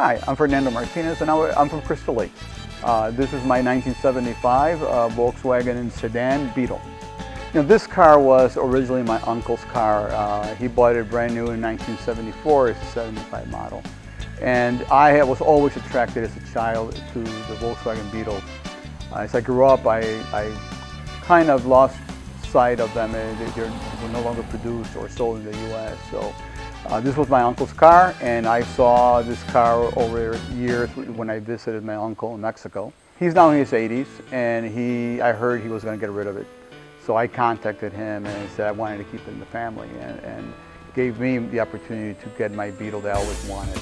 Hi, I'm Fernando Martinez and I'm from Crystal Lake. This is my 1975 Volkswagen sedan Beetle. This car was originally my uncle's car. He bought it brand new in 1974. It's a 75 model. And I was always attracted as a child to the Volkswagen Beetle. As I grew up, I kind of lost sight of them. They were no longer produced or sold in the U.S. So this was my uncle's car, and I saw this car over years when I visited my uncle in Mexico. He's now in his 80s, and I heard he was going to get rid of it. So I contacted him and said I wanted to keep it in the family, and gave me the opportunity to get my Beetle that I always wanted.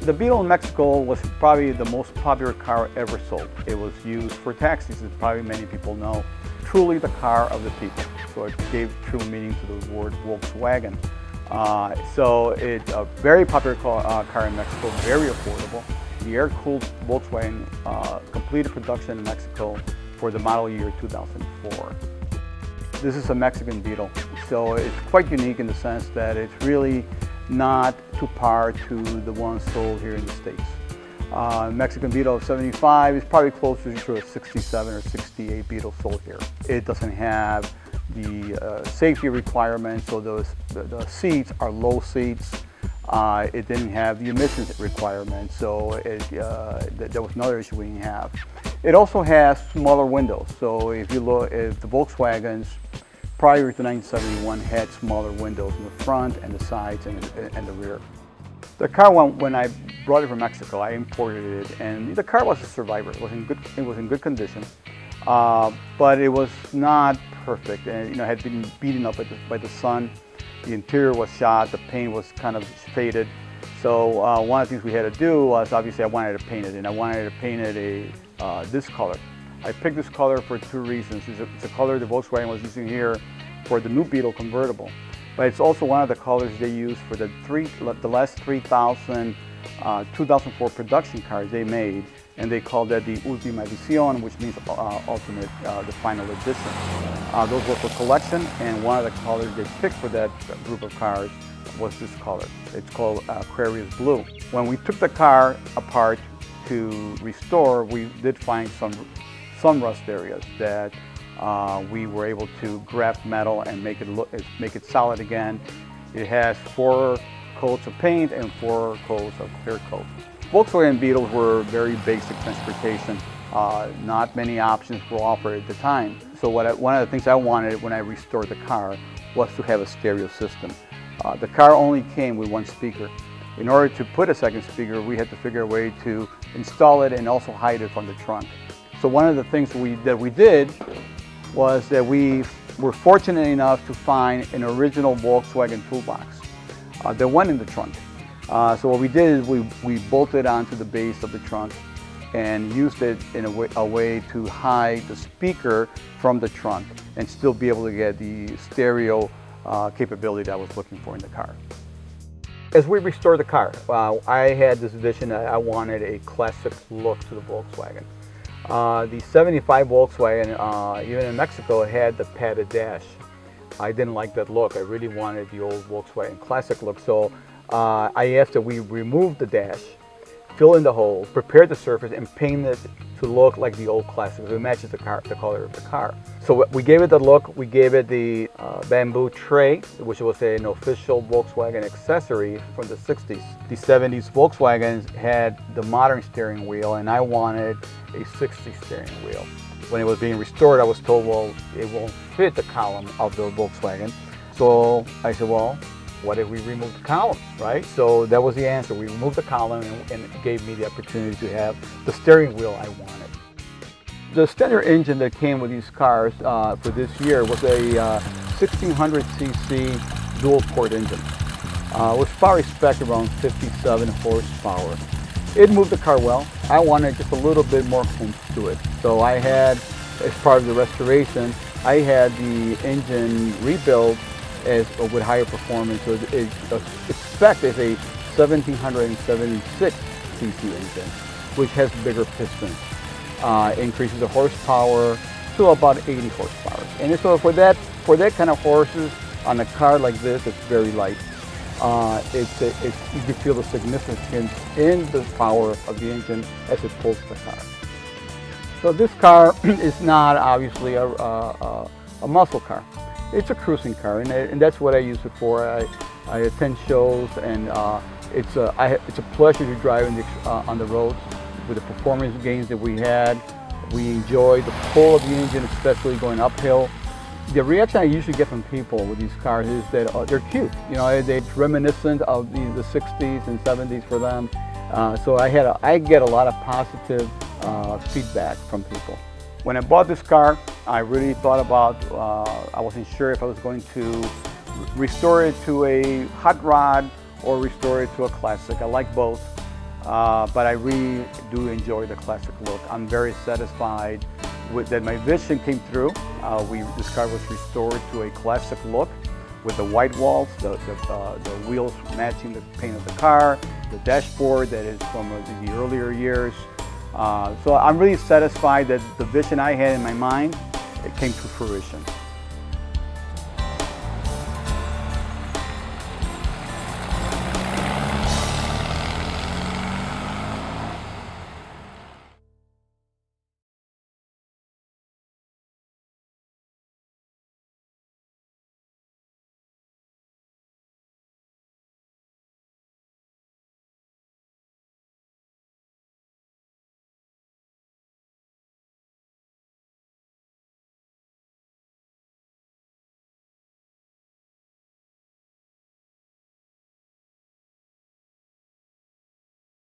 The Beetle in Mexico was probably the most popular car ever sold. It was used for taxis, as probably many people know. Truly the car of the people. So it gave true meaning to the word Volkswagen. So it's a very popular car in Mexico, very affordable. The air-cooled Volkswagen completed production in Mexico for the model year 2004. This is a Mexican Beetle, so it's quite unique in the sense that it's really not to par to the ones sold here in the States. Mexican Beetle 75 is probably closer to a 67 or 68 Beetle sold here. It doesn't have the safety requirements, so the seats are low seats. It didn't have the emissions requirements, so there was another issue we didn't have. It also has smaller windows, so if the Volkswagens prior to 1971 had smaller windows in the front and the sides and the rear. The car, when I brought it from Mexico, I imported it, and the car was a survivor. It was in good condition, but it was not perfect, and had been beaten up by the sun. The interior was shot, the paint was kind of faded. So one of the things we had to do was, obviously, I wanted to paint it, and I wanted to paint it this color. I picked this color for two reasons. It's a color the Volkswagen was using here for the new Beetle convertible, but it's also one of the colors they use for the last 3,000 2004 production cars they made, and they called that the Última Edición, which means ultimate, the final edition. Those were for collection, and one of the colors they picked for that group of cars was this color. It's called Aquarius Blue. When we took the car apart to restore, we did find some rust areas that we were able to graft metal and make it solid again. It has 4 coats of paint and 4 coats of clear coat. Volkswagen Beetles were very basic transportation. Not many options were offered at the time. So one of the things I wanted when I restored the car was to have a stereo system. The car only came with 1 speaker. In order to put a second speaker, we had to figure a way to install it and also hide it from the trunk. So one of the things that we did was that we were fortunate enough to find an original Volkswagen toolbox that went in the trunk. So what we did is we bolted onto the base of the trunk and used it in a way to hide the speaker from the trunk and still be able to get the stereo capability that I was looking for in the car. As we restored the car, I had this vision that I wanted a classic look to the Volkswagen. The 75 Volkswagen, even in Mexico, had the padded dash. I didn't like that look. I really wanted the old Volkswagen classic look. So I asked that we remove the dash, fill in the hole, prepare the surface, and paint it to look like the old classic. So it matches the color of the car. So we gave it the look. We gave it the bamboo tray, which was an official Volkswagen accessory from the 60s. The 70s Volkswagens had the modern steering wheel, and I wanted a 60s steering wheel. When it was being restored, I was told, well, it won't fit the column of the Volkswagen. So I said, well, what if we remove the column, right? So that was the answer. We removed the column, and it gave me the opportunity to have the steering wheel I wanted. The standard engine that came with these cars for this year was a 1600cc dual-port engine. With power spec around 57 horsepower. It moved the car well. I wanted just a little bit more oomph to it. So I had, as part of the restoration, I had the engine rebuilt with higher performance. So its spec is a 1776 cc engine, which has bigger pistons. Increases the horsepower to about 80 horsepower. And so for that kind of horses on a car like this, it's very light. you can feel the significance in the power of the engine as it pulls the car. So this car is not obviously a muscle car. It's a cruising car, and that's what I use it for. I attend shows, and it's a pleasure to drive on the roads with the performance gains that we had. We enjoy the pull of the engine, especially going uphill. The reaction I usually get from people with these cars is that they're cute. You know, they're reminiscent of the 60s and 70s for them. So I get a lot of positive feedback from people. When I bought this car, I really thought about, I wasn't sure if I was going to restore it to a hot rod or restore it to a classic. I like both, but I really do enjoy the classic look. I'm very satisfied with that my vision came through. This car was restored to a classic look with the white walls, the wheels matching the paint of the car, the dashboard that is from the earlier years. So I'm really satisfied that the vision I had in my mind, it came to fruition.